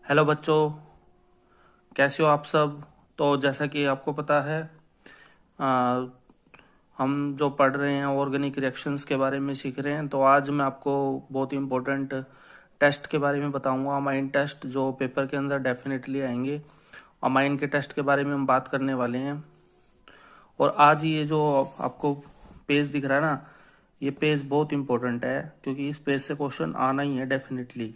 Hello बच्चों, कैसे हो आप सब। तो जैसा कि आपको पता है, आ, हम जो पढ़ रहे हैं ऑर्गेनिक रिएक्शंस के बारे में सीख रहे हैं। तो आज मैं आपको बहुत ही इम्पोर्टेंट टेस्ट के बारे में बताऊंगा, अमाइन टेस्ट, जो पेपर के अंदर डेफिनेटली आएंगे। अमाइन के टेस्ट के बारे में हम बात करने वाले हैं। और आज ये जो आपको पेज दिख रहा है ना, ये पेज बहुत इंपॉर्टेंट है क्योंकि इस पेज से क्वेश्चन आना ही है डेफिनेटली।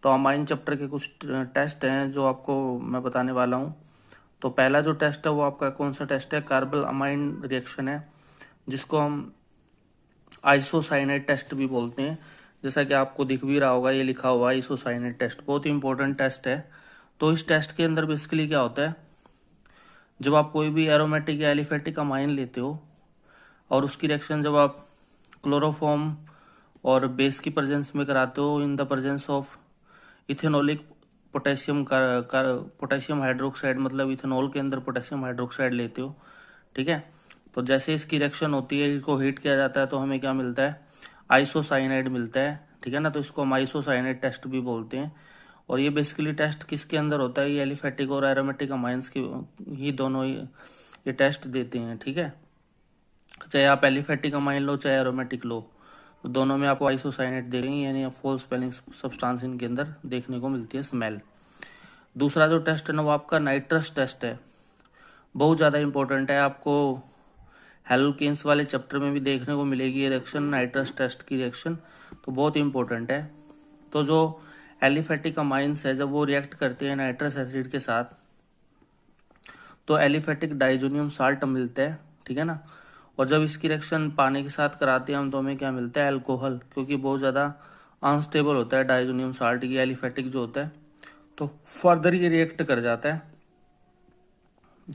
तो अमाइन चैप्टर के कुछ टेस्ट हैं जो आपको मैं बताने वाला हूँ। तो पहला जो टेस्ट है वो आपका कौन सा टेस्ट है, कार्बल अमाइन रिएक्शन है, जिसको हम आइसोसाइनेट टेस्ट भी बोलते हैं। जैसा कि आपको दिख भी रहा होगा, ये लिखा हुआ है आइसोसाइनेट टेस्ट, बहुत ही इंपॉर्टेंट टेस्ट है। तो इस टेस्ट के अंदर बेसिकली क्या होता है, जब आप कोई भी एरोमेटिक या एलिफेटिक अमाइन लेते हो और उसकी रिएक्शन जब आप क्लोरोफॉर्म और बेस की प्रेजेंस में कराते हो in the presence of ethanolic potassium potassium hydroxide, मतलब इथेनॉल के अंदर पोटेशियम हाइड्रोक्साइड लेते हो, ठीक है। तो जैसे इसकी रिएक्शन होती है, इसको हीट किया जाता है तो हमें क्या मिलता है, आइसोसाइनाइड मिलता है, ठीक है ना। तो इसको हम आइसोसाइनाइड टेस्ट भी बोलते हैं। और ये बेसिकली टेस्ट किसके अंदर होता है, ये एलिफेटिक और एरोमेटिक अमाइंस के ही दोनों ही ये टेस्ट देते हैं, ठीक है। चाहे आप एलिफेटिक अमाइन लो चाहे एरोमेटिक लो, तो दोनों में आपको आइसोसाइनेट देंगे, यानी फॉल्स स्पेलिंग सब्सटेंस इनके अंदर देखने को मिलती है, स्मेल। दूसरा जो टेस्ट है ना वो आपका नाइट्रस टेस्ट है, बहुत ज़्यादा इंपॉर्टेंट है। आपको हेलोकेन्स वाले चैप्टर में भी देखने को मिलेगी ये रिएक्शन, नाइट्रस टेस्ट की रिएक्शन, तो बहुत इंपॉर्टेंट है। तो जो एलिफेटिक अमाइंस है जब वो रिएक्ट करते हैं नाइट्रस एसिड के साथ, तो एलिफेटिक डाइजोनियम साल्ट मिलता है, ठीक है ना। और जब इसकी रिएक्शन पानी के साथ कराते हैं हम, तो हमें क्या मिलता है, अल्कोहल, क्योंकि बहुत ज़्यादा अनस्टेबल होता है डाइजोनियम साल्ट, ये एलिफेटिक जो होता है, तो फर्दर ये रिएक्ट कर जाता है,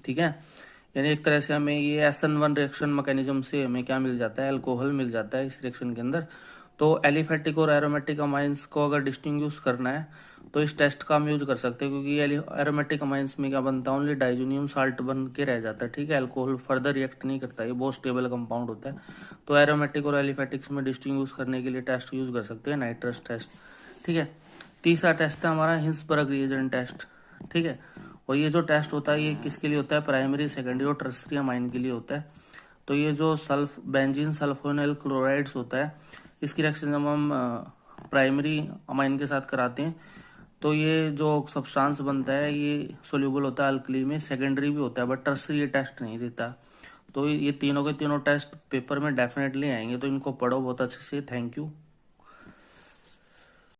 ठीक है। यानी एक तरह से हमें ये SN1 रिएक्शन मैकेनिज्म से हमें क्या मिल जाता है, अल्कोहल मिल जाता है इस रिएक्शन के अंदर। तो एलिफेटिक और एरोमेटिक अमाइंस को अगर डिस्टिंग्विश करना है तो इस टेस्ट का हम यूज कर सकते हैं, क्योंकि एरोमेटिक अमाइंस में क्या बनता है, ओनली डाइजोनियम साल्ट बन के रह जाता है, ठीक है। अल्कोहल फर्दर रिएक्ट नहीं करता, ये बहुत स्टेबल कंपाउंड होता है। तो एरोमेटिक और एलिफेटिक्स में डिस्टिंग्विश करने के लिए टेस्ट यूज कर सकते हैं, नाइट्रस टेस्ट, ठीक है। तीसरा टेस्ट है हमारा हिंसबर्ग रिएजेंट टेस्ट, ठीक है। और ये जो टेस्ट होता है ये किसके लिए होता है, प्राइमरी, सेकेंडरी और टर्सरी अमाइन के लिए होता है। तो ये जो सल्फ बेंजीन सल्फोनिल क्लोराइड्स होता है, इसकी रिएक्शन जब हम प्राइमरी अमाइन के साथ कराते हैं तो ये जो सब्सटेंस बनता है ये सोल्यूबल होता है अल्कली में, सेकेंडरी भी होता है, बट टर्सरी ये टेस्ट नहीं देता। तो ये तीनों के तीनों टेस्ट पेपर में डेफिनेटली आएंगे, तो इनको पढ़ो बहुत अच्छे से। Thank you.